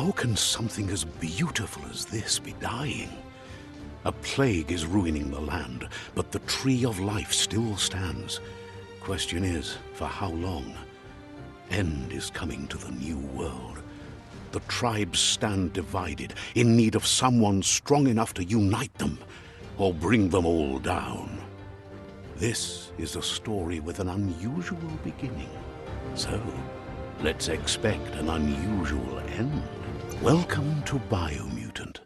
How can something as beautiful as this be dying? A plague is ruining the land, but the tree of life still stands. Question is, for how long? End is coming to the new world. The tribes stand divided, in need of someone strong enough to unite them, or bring them all down. This is a story with an unusual beginning. So, let's expect an unusual end. Welcome to BIOMUTANT.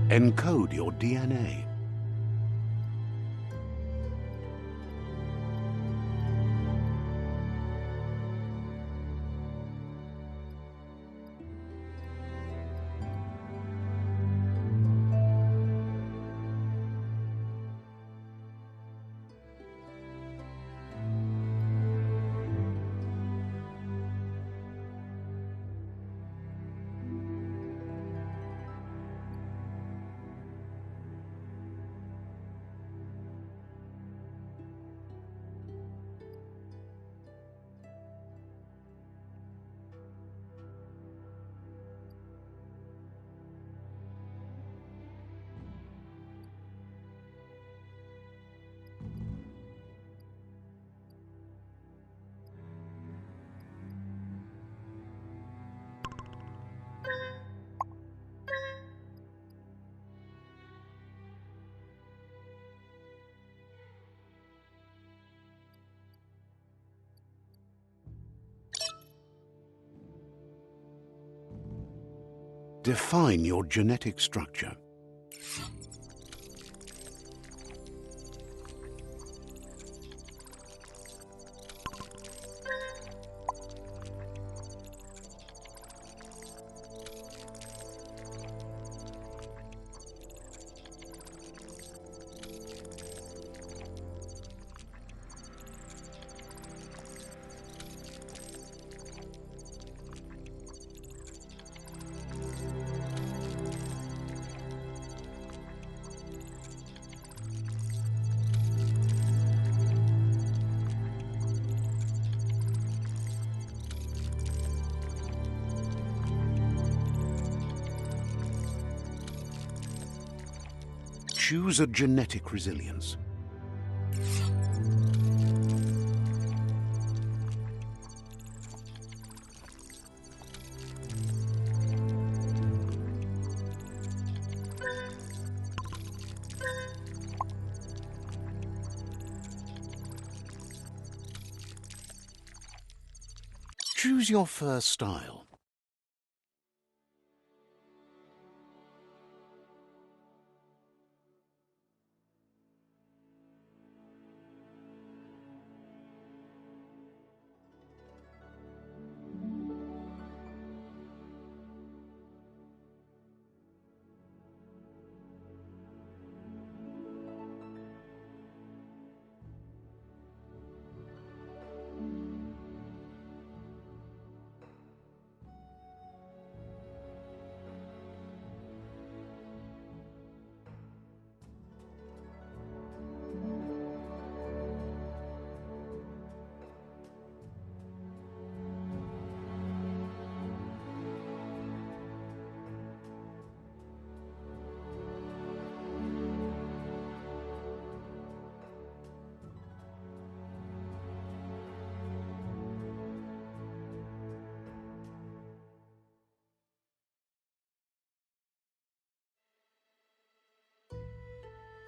Encode your DNA. Define your genetic structure. Choose a genetic resilience. Choose your first style.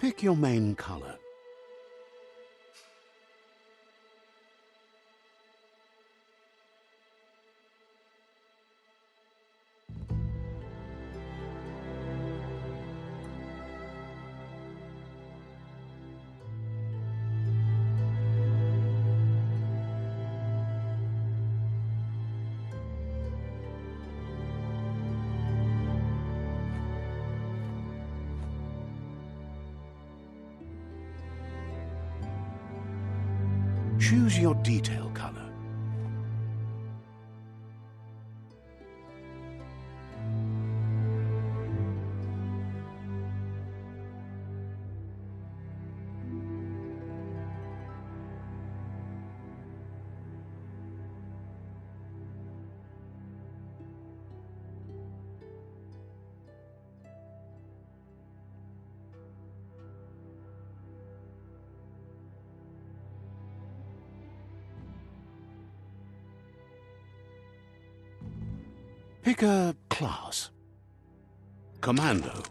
Pick your main color. Choose your detail color. Pick a class. Commando.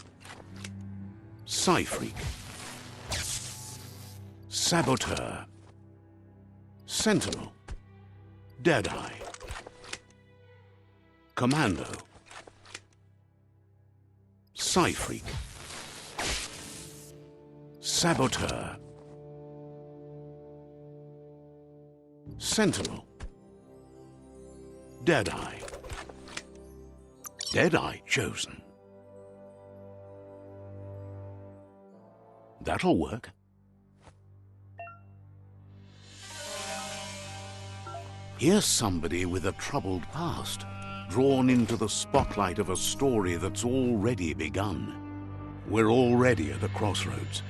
Psy-Freak. Saboteur. Sentinel. Deadeye. Commando. Psy-Freak. Saboteur. Sentinel. Deadeye. Deadeye chosen. That'll work. Here's somebody with a troubled past, drawn into the spotlight of a story that's already begun. We're already at a crossroads.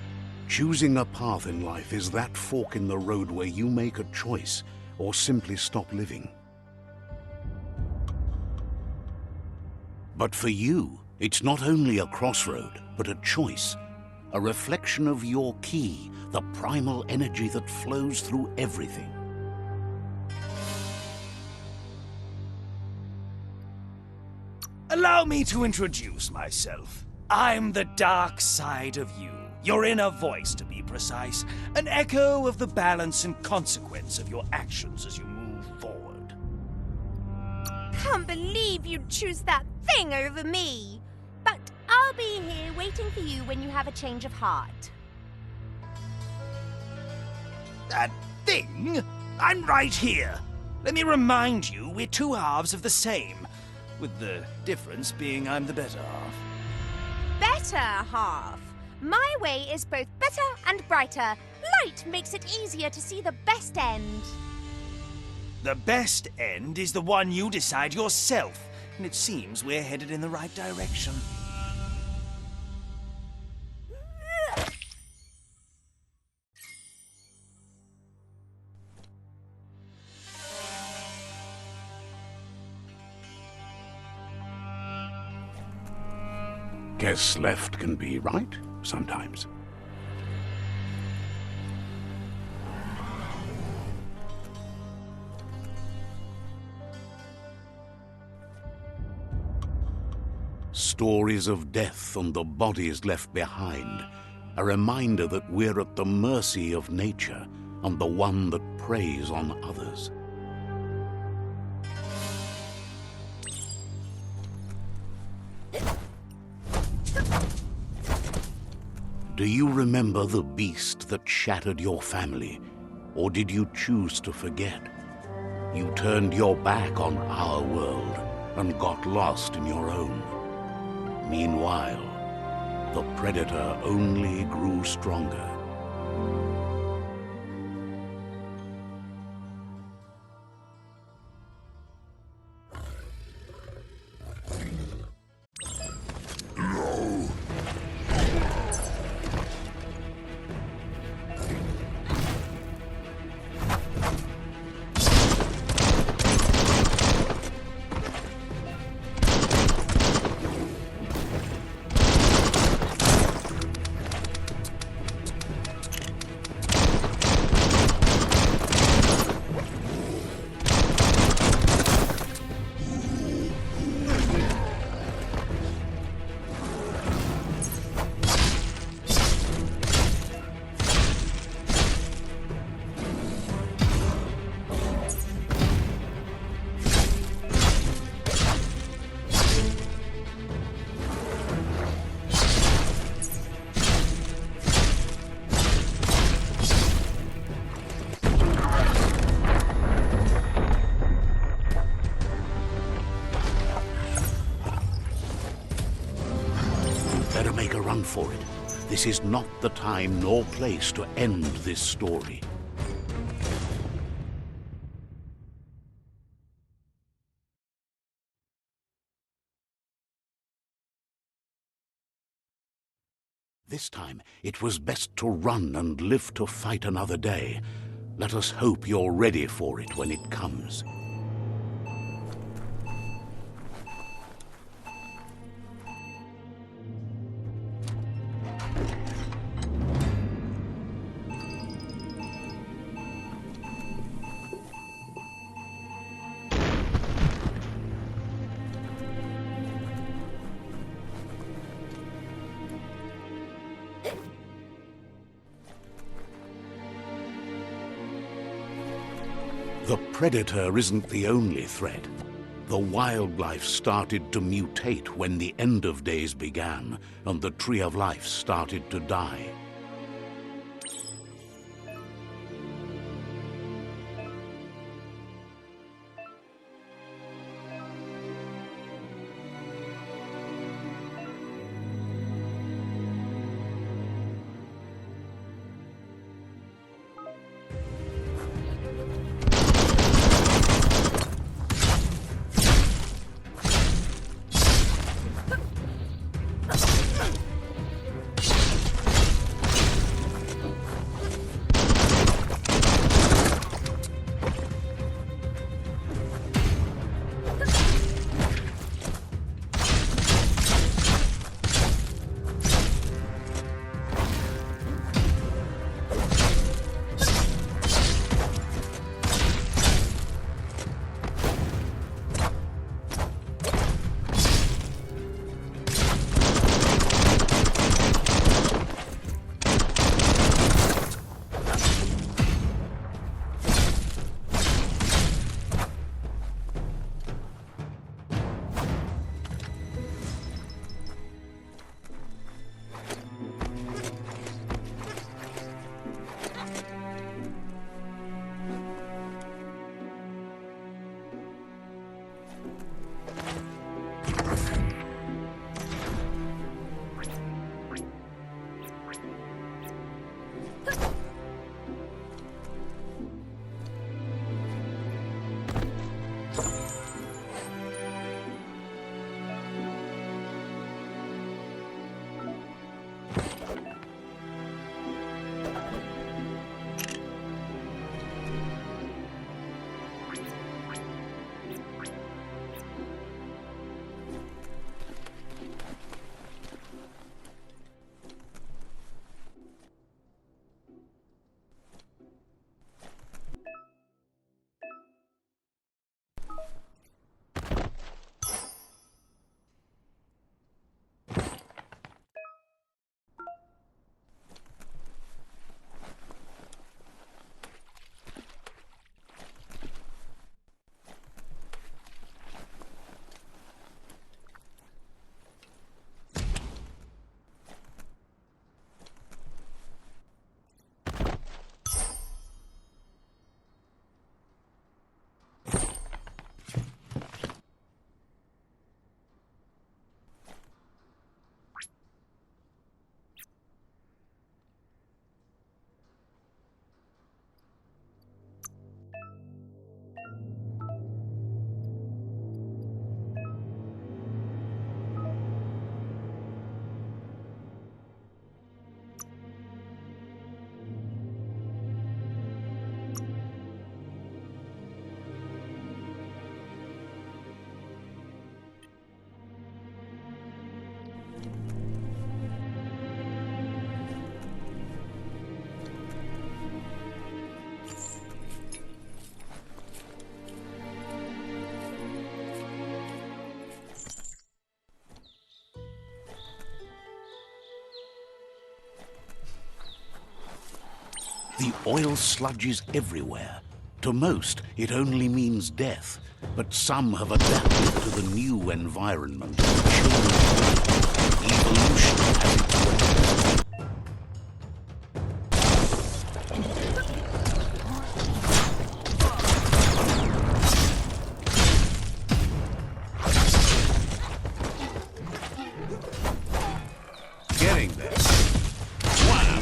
Choosing a path in life is that fork in the road where you make a choice or simply stop living. But for you, it's not only a crossroad, but a choice. A reflection of your key, the primal energy that flows through everything. Allow me to introduce myself. I'm the dark side of you. Your inner voice, to be precise. An echo of the balance and consequence of your actions as you move forward. Can't believe you'd choose that thing over me. But I'll be here waiting for you when you have a change of heart. That thing? I'm right here. Let me remind you, we're two halves of the same. With the difference being I'm the better half. Better half. My way is both better and brighter. Light makes it easier to see the best end. The best end is the one you decide yourself, and it seems we're headed in the right direction. Guess left can be right sometimes. Stories of death and the bodies left behind. A reminder that we're at the mercy of nature and the one that preys on others. Do you remember the beast that shattered your family, or did you choose to forget? You turned your back on our world and got lost in your own. Meanwhile, the predator only grew stronger. Better make a run for it. This is not the time nor place to end this story. This time, it was best to run and live to fight another day. Let us hope you're ready for it when it comes. The Predator isn't the only threat. The wildlife started to mutate when the end of days began, and the Tree of Life started to die. The oil sludges everywhere. To most, it only means death, but some have adapted to the new environment. Evolution has its ways. Getting there. Wow.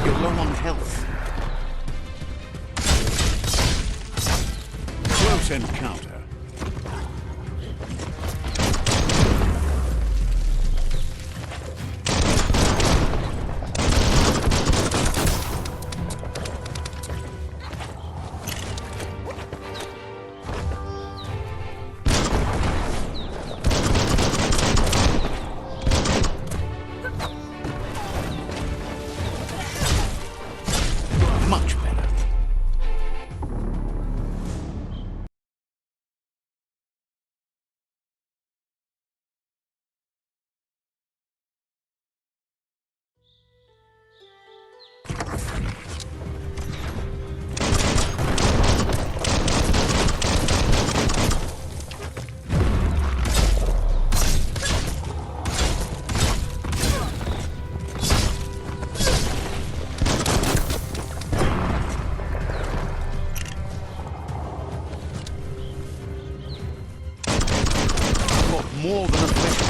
You're low on health. Close encounter. Much better. Got more than a flesh.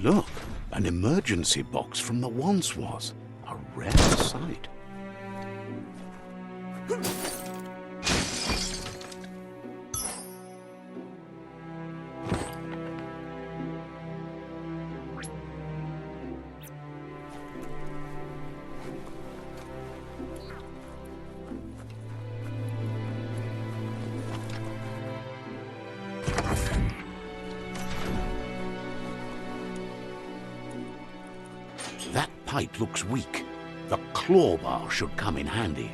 Look, an emergency box from the once was. A rare sight. That pipe looks weak. The claw bar should come in handy.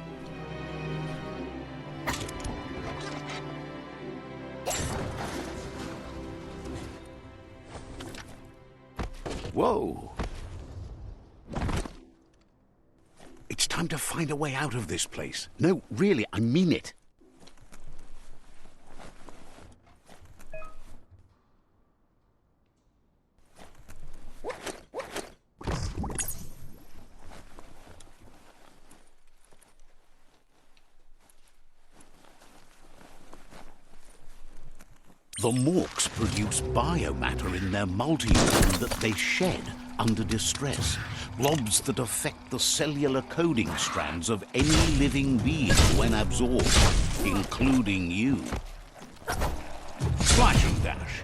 Whoa! It's time to find a way out of this place. No, really, I mean it. The Morks produce biomatter in their multi-organ that they shed under distress. Blobs that affect the cellular coding strands of any living being when absorbed, including you. Slashing dash.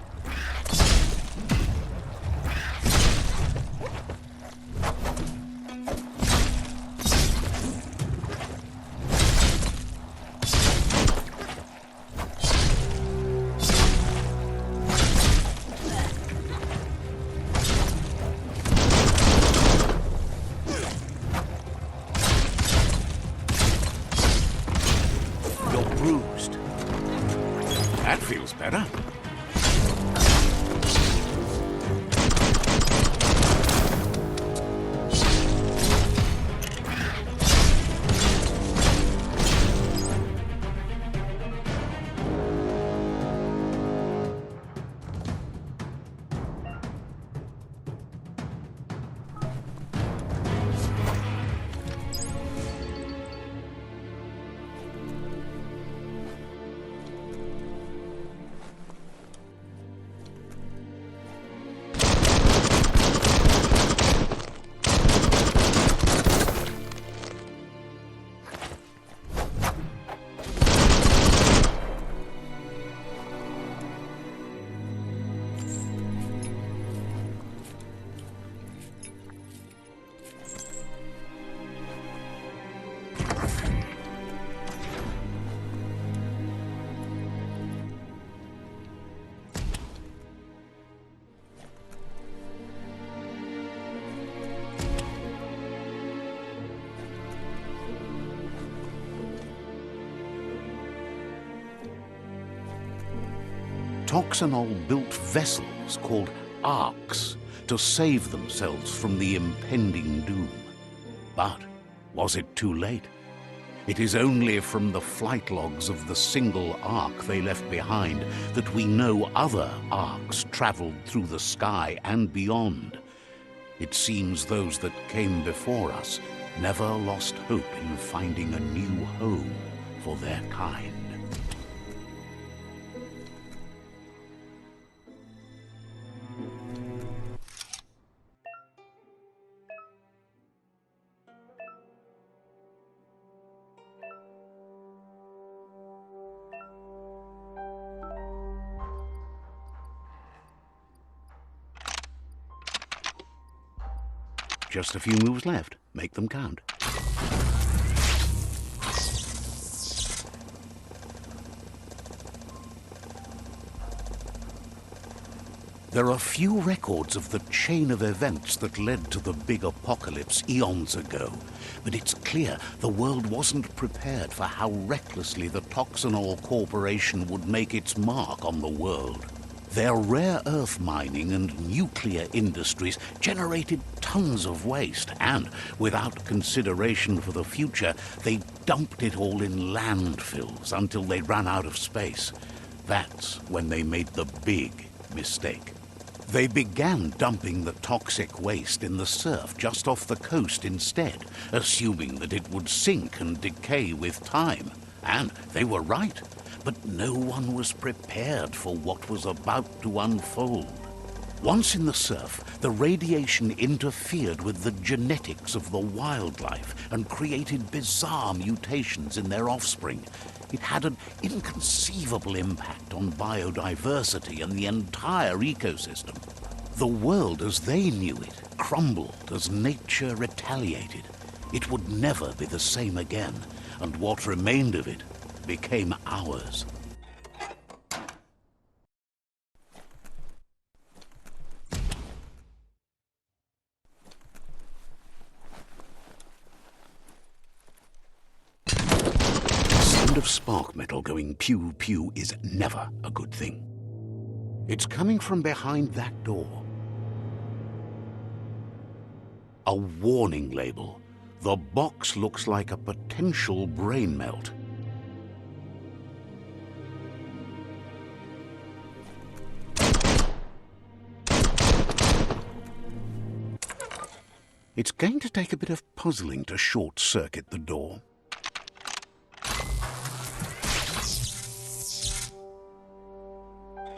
Bruised. That feels better. Toxanol built vessels called arks to save themselves from the impending doom. But was it too late? It is only from the flight logs of the single ark they left behind that we know other arks traveled through the sky and beyond. It seems those that came before us never lost hope in finding a new home for their kind. Just a few moves left. Make them count. There are few records of the chain of events that led to the big apocalypse eons ago, but it's clear the world wasn't prepared for how recklessly the Toxanol Corporation would make its mark on the world. Their rare earth mining and nuclear industries generated tons of waste, and without consideration for the future, they dumped it all in landfills until they ran out of space. That's when they made the big mistake. They began dumping the toxic waste in the surf just off the coast instead, assuming that it would sink and decay with time. And they were right. But no one was prepared for what was about to unfold. Once in the surf, the radiation interfered with the genetics of the wildlife and created bizarre mutations in their offspring. It had an inconceivable impact on biodiversity and the entire ecosystem. The world as they knew it crumbled as nature retaliated. It would never be the same again, and what remained of it became ours. The sound of spark metal going pew-pew is never a good thing. It's coming from behind that door. A warning label. The box looks like a potential brain melt. It's going to take a bit of puzzling to short-circuit the door.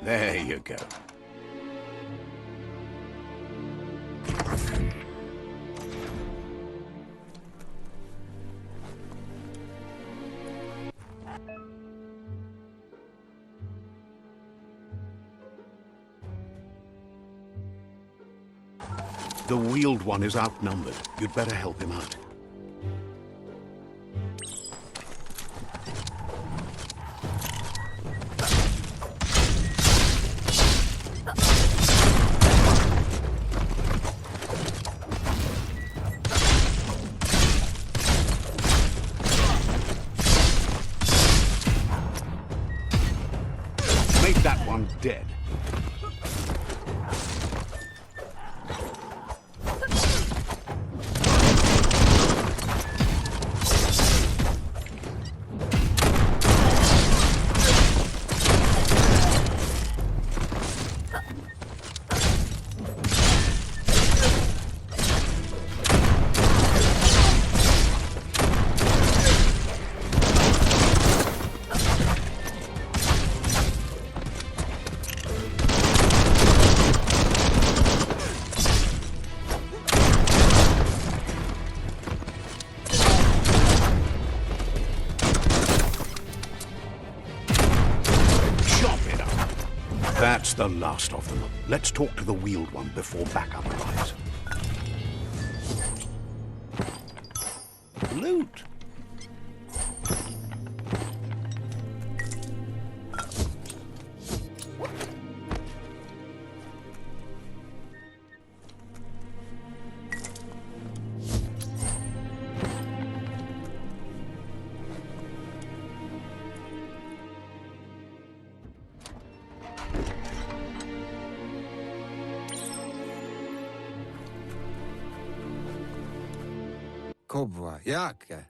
There you go. The wheeled one is outnumbered. You'd better help him out. Make that one dead. That's the last of them. Let's talk to the wheeled one before backup arrives. Loot!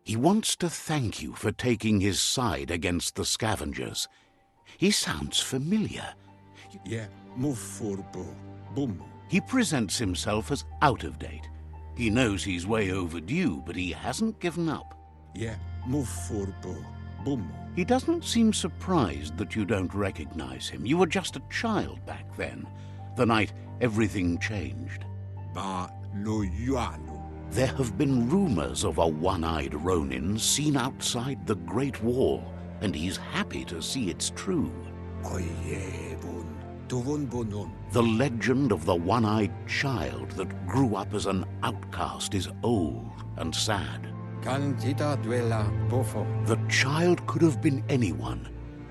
He wants to thank you for taking his side against the scavengers. He sounds familiar. He presents himself as out of date. He knows he's way overdue, but he hasn't given up. He doesn't seem surprised that you don't recognize him. You were just a child back then, the night everything changed. There have been rumors of a one-eyed Ronin seen outside the Great Wall, and he's happy to see it's true. The legend of the one-eyed child that grew up as an outcast is old and sad. The child could have been anyone,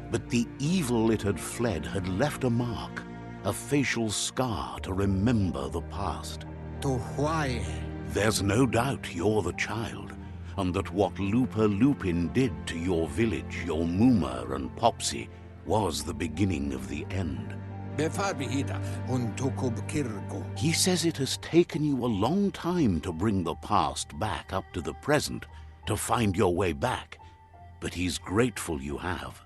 but the evil it had fled had left a mark, a facial scar to remember the past. There's no doubt you're the child, and that what Lupa Lupin did to your village, your Muma and Popsy, was the beginning of the end. He says it has taken you a long time to bring the past back up to the present, to find your way back, but he's grateful you have.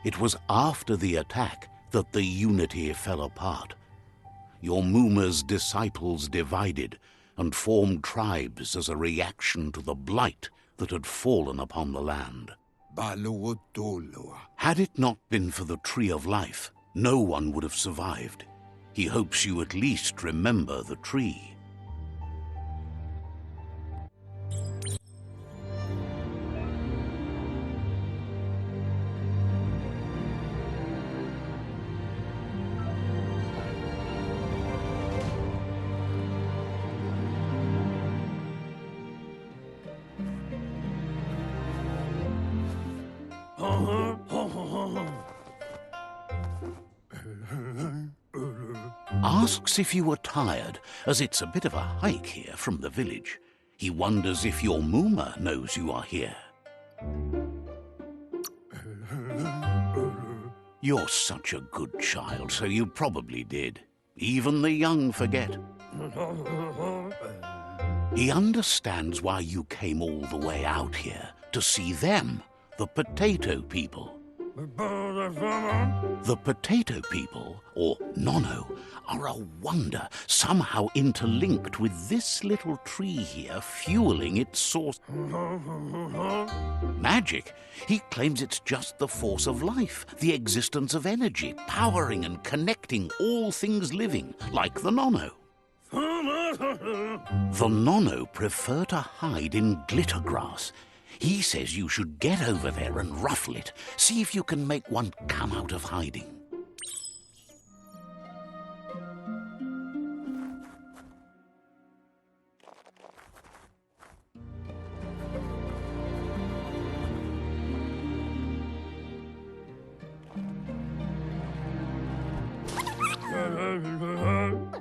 It was after the attack that the unity fell apart. Your Muma's disciples divided and formed tribes as a reaction to the blight that had fallen upon the land. Had it not been for the Tree of Life, no one would have survived. He hopes you at least remember the tree. Asks if you are tired, as it's a bit of a hike here from the village. He wonders if your Muma knows you are here. You're such a good child, so you probably did. Even the young forget. He understands why you came all the way out here, to see them, the potato people. The potato people, or Nono, are a wonder, somehow interlinked with this little tree here, fueling its source. Magic? He claims it's just the force of life, the existence of energy, powering and connecting all things living, like the Nono. The Nono prefer to hide in glitter grass. He says you should get over there and ruffle it. See if you can make one come out of hiding.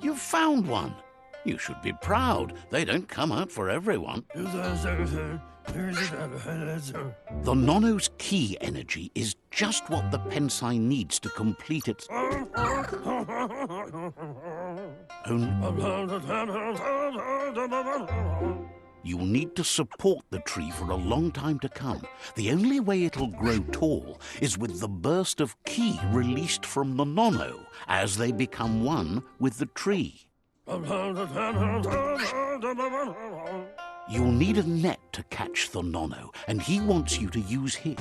You've found one. You should be proud. They don't come out for everyone. The Nono's key energy is just what the Pensai needs to complete its You'll need to support the tree for a long time to come. The only way it'll grow tall is with the burst of ki released from the Nono as they become one with the tree. You'll need a net to catch the Nono, and he wants you to use his.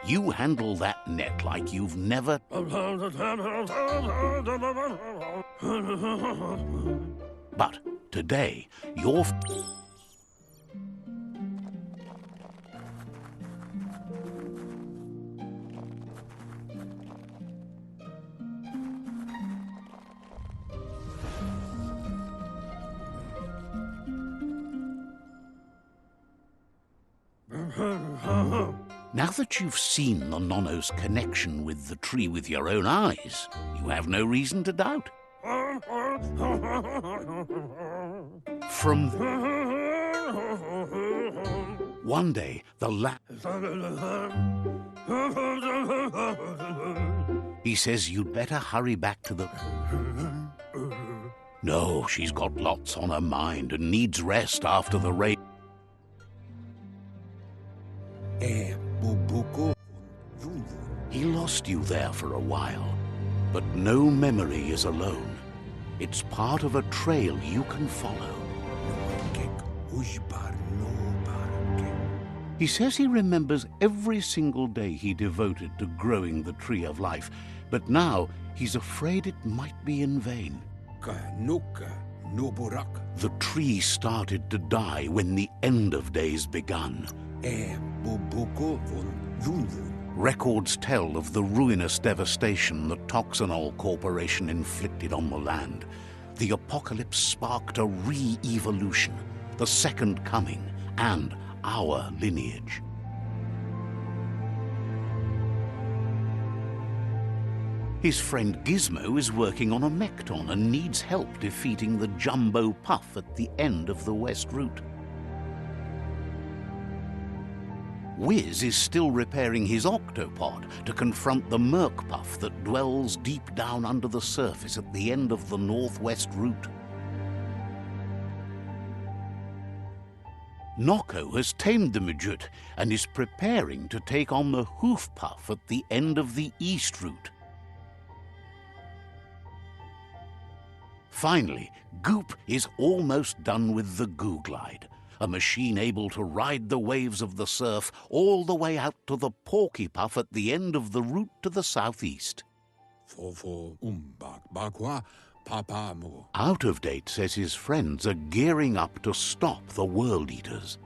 You handle that net like you've never. But today, you're. Now that you've seen the Nono's connection with the tree with your own eyes, you have no reason to doubt. From one day, he says you'd better hurry back to the. No, she's got lots on her mind and needs rest after the rain. He lost you there for a while, but no memory is alone. It's part of a trail you can follow. He says he remembers every single day he devoted to growing the Tree of Life, but now he's afraid it might be in vain. The tree started to die when the end of days begun. Records tell of the ruinous devastation the Toxanol Corporation inflicted on the land. The apocalypse sparked a re-evolution, the second coming, and our lineage. His friend Gizmo is working on a Mekton and needs help defeating the Jumbo Puff at the end of the West Route. Wiz is still repairing his octopod to confront the Murkpuff that dwells deep down under the surface at the end of the northwest route. Nocco has tamed the Midget and is preparing to take on the Hoofpuff at the end of the east route. Finally, Goop is almost done with the Googlide, a machine able to ride the waves of the surf all the way out to the Porkypuff at the end of the route to the southeast. Out of Date says his friends are gearing up to stop the World Eaters.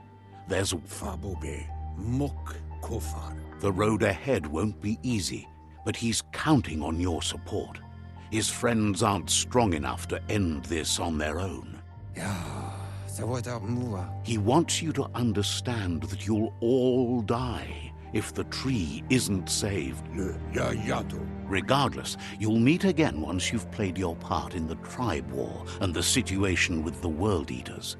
The road ahead won't be easy, but he's counting on your support. His friends aren't strong enough to end this on their own. He wants you to understand that you'll all die if the tree isn't saved. Regardless, you'll meet again once you've played your part in the tribe war and the situation with the World Eaters.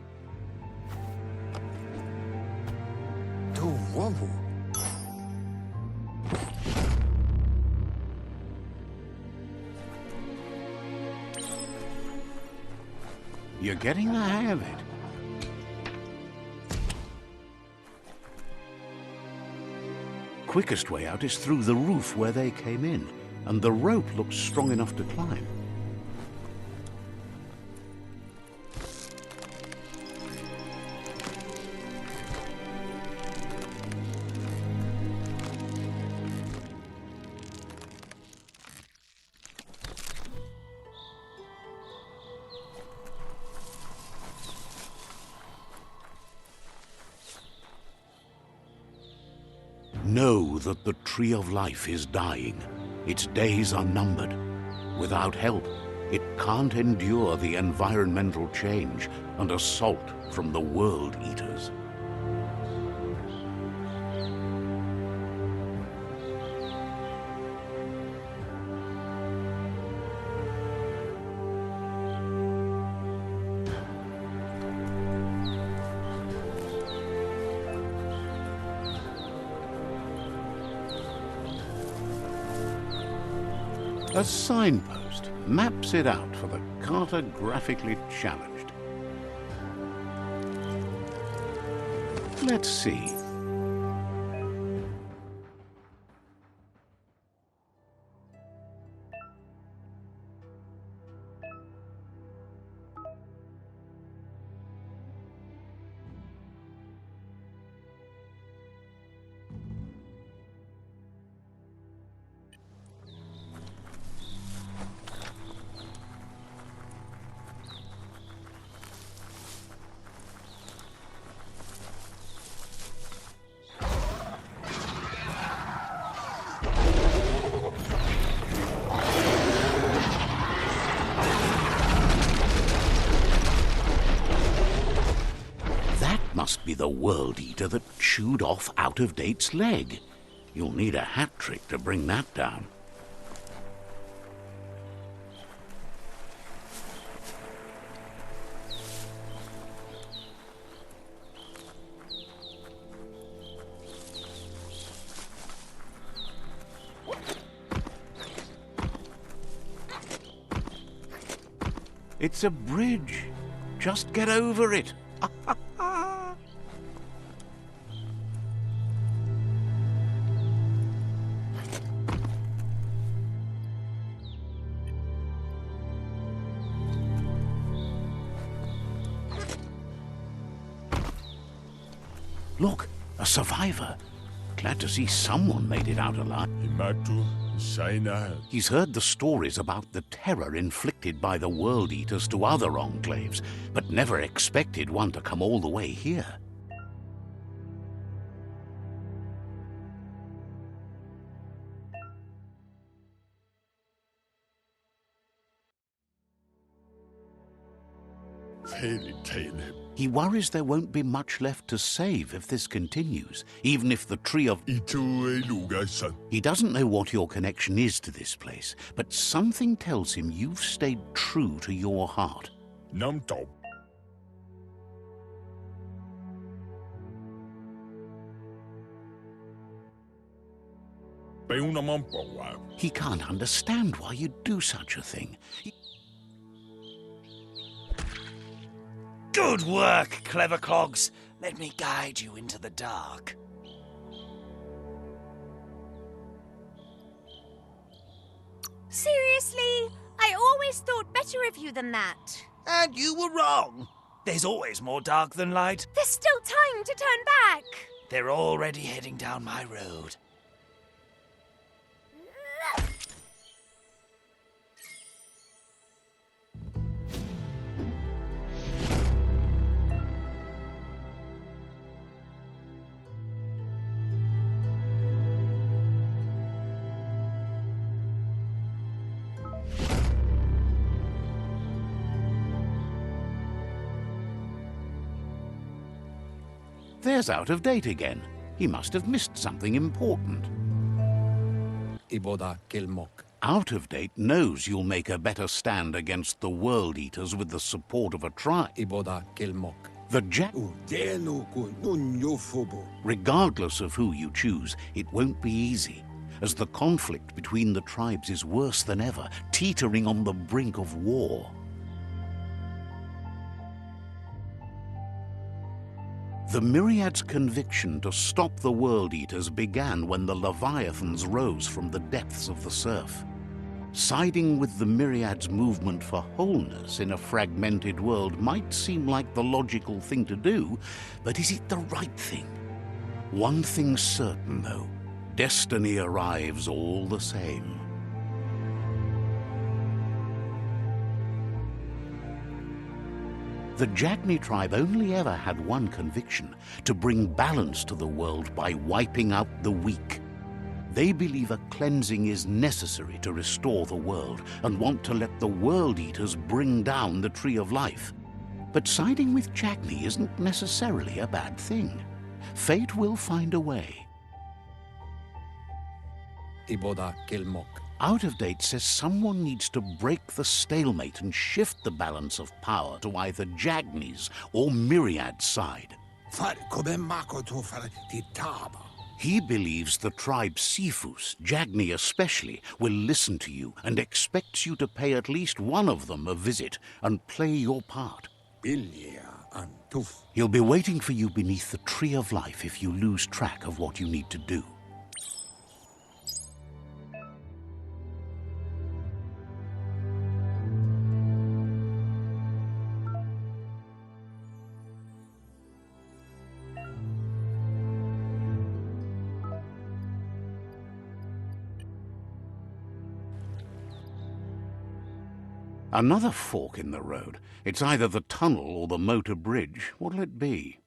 You're getting the hang of it. Quickest way out is through the roof where they came in, and the rope looks strong enough to climb. Know that the Tree of Life is dying. Its days are numbered. Without help, it can't endure the environmental change and assault from the World Eaters. A signpost maps it out for the cartographically challenged. Let's see. Must be the World Eater that chewed off Out of Date's leg. You'll need a hat trick to bring that down. It's a bridge. Just get over it. Look, a survivor. Glad to see someone made it out alive. He's heard the stories about the terror inflicted by the World Eaters to other enclaves, but never expected one to come all the way here. He worries there won't be much left to save if this continues, even if the Tree of... He doesn't know what your connection is to this place, but something tells him you've stayed true to your heart. He can't understand why you'd do such a thing. Good work, clever clogs. Let me guide you into the dark. Seriously? I always thought better of you than that. And you were wrong. There's always more dark than light. There's still time to turn back. They're already heading down my road. There's Out of Date again. He must have missed something important. Out of Date knows you'll make a better stand against the World Eaters with the support of a tribe. The Jack... Regardless of who you choose, it won't be easy, as the conflict between the tribes is worse than ever, teetering on the brink of war. The Myriad's conviction to stop the World Eaters began when the Leviathans rose from the depths of the surf. Siding with the Myriad's movement for wholeness in a fragmented world might seem like the logical thing to do, but is it the right thing? One thing's certain, though. Destiny arrives all the same. The Jagni tribe only ever had one conviction: to bring balance to the world by wiping out the weak. They believe a cleansing is necessary to restore the world and want to let the World Eaters bring down the Tree of Life. But siding with Jagni isn't necessarily a bad thing. Fate will find a way. Out of Date says someone needs to break the stalemate and shift the balance of power to either Jagni's or Myriad's side. He believes the tribe Sifus, Jagni especially, will listen to you and expects you to pay at least one of them a visit and play your part. He'll be waiting for you beneath the Tree of Life if you lose track of what you need to do. Another fork in the road. It's either the tunnel or the motor bridge. What'll it be?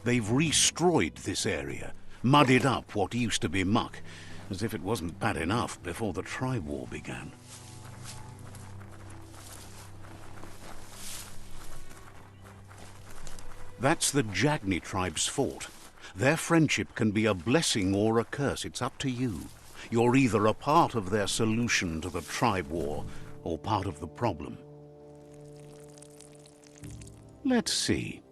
They've destroyed this area, muddied up what used to be muck, as if it wasn't bad enough before the tribe war began. That's the Jagni tribe's fort. Their friendship can be a blessing or a curse. It's up to you. You're either a part of their solution to the tribe war or part of the problem. Let's see.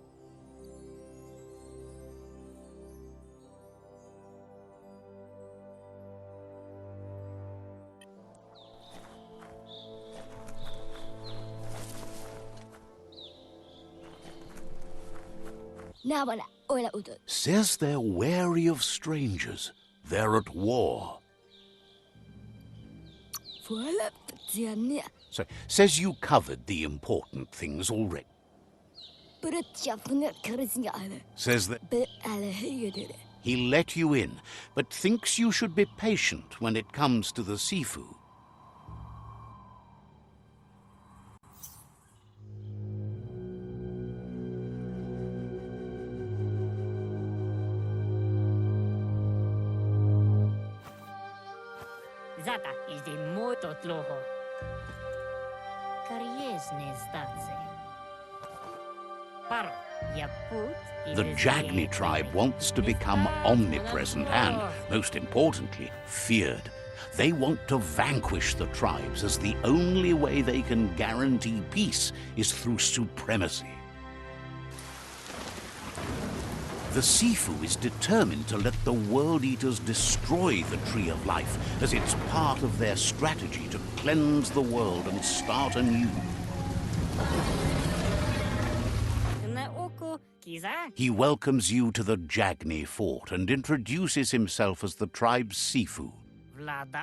Says they're wary of strangers. They're at war. So, says you covered the important things already. Says that he let you in, but thinks you should be patient when it comes to the Sifu. Zata is the moto tloho. Kariesne statse. Paro, yaput. The Jagni tribe wants to become omnipresent and, most importantly, feared. They want to vanquish the tribes, as the only way they can guarantee peace is through supremacy. The Sifu is determined to let the World Eaters destroy the Tree of Life, as it's part of their strategy to cleanse the world and start anew. He welcomes you to the Jagni fort and introduces himself as the tribe's Sifu.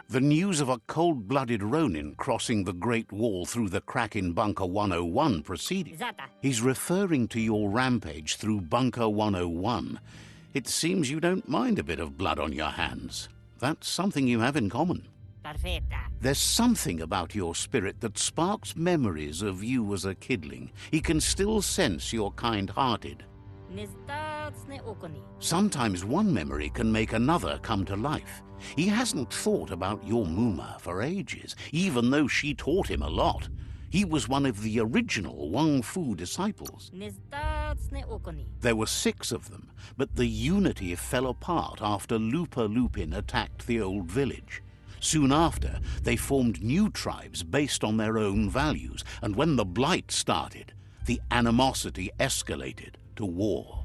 The news of a cold-blooded Ronin crossing the Great Wall through the crack in Bunker 101 proceeded. He's referring to your rampage through Bunker 101. It seems you don't mind a bit of blood on your hands. That's something you have in common. There's something about your spirit that sparks memories of you as a kidling. He can still sense you're kind-hearted. Sometimes one memory can make another come to life. He hasn't thought about your Muma for ages, even though she taught him a lot. He was one of the original Wang Fu disciples. There were 6 of them, but the unity fell apart after Lupa Lupin attacked the old village. Soon after, they formed new tribes based on their own values, and when the Blight started, the animosity escalated to war.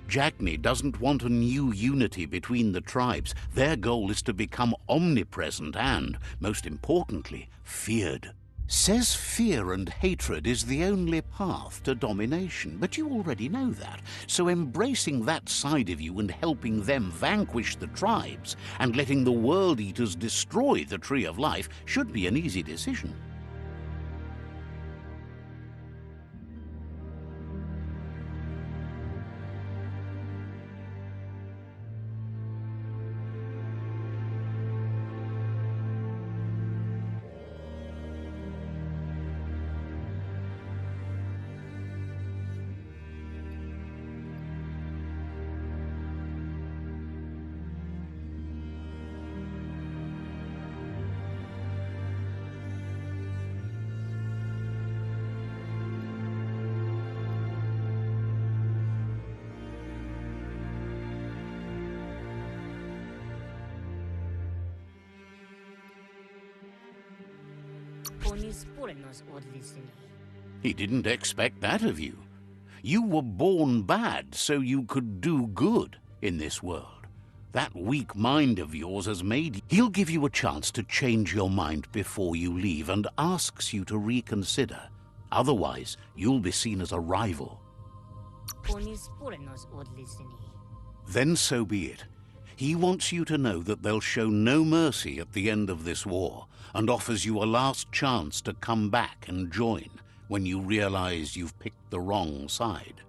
Jagni doesn't want a new unity between the tribes. Their goal is to become omnipresent and, most importantly, feared. Says fear and hatred is the only path to domination, but you already know that. So embracing that side of you and helping them vanquish the tribes and letting the World Eaters destroy the Tree of Life should be an easy decision. He didn't expect that of you. You were born bad so you could do good in this world. That weak mind of yours has made... He'll give you a chance to change your mind before you leave and asks you to reconsider. Otherwise, you'll be seen as a rival. Then so be it. He wants you to know that they'll show no mercy at the end of this war and offers you a last chance to come back and join when you realize you've picked the wrong side.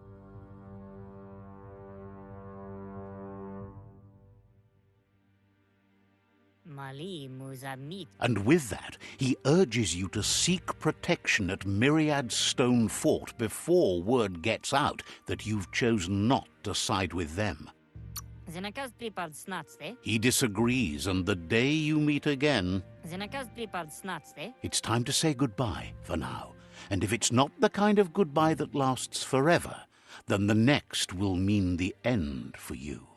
Mali Muzamit. And with that, he urges you to seek protection at Myriad's Stone Fort before word gets out that you've chosen not to side with them. Zinakaz pripad snatste. He disagrees, and the day you meet again, Zinakaz pripad snatste. it's time to say goodbye for now. And if it's not the kind of goodbye that lasts forever, then the next will mean the end for you.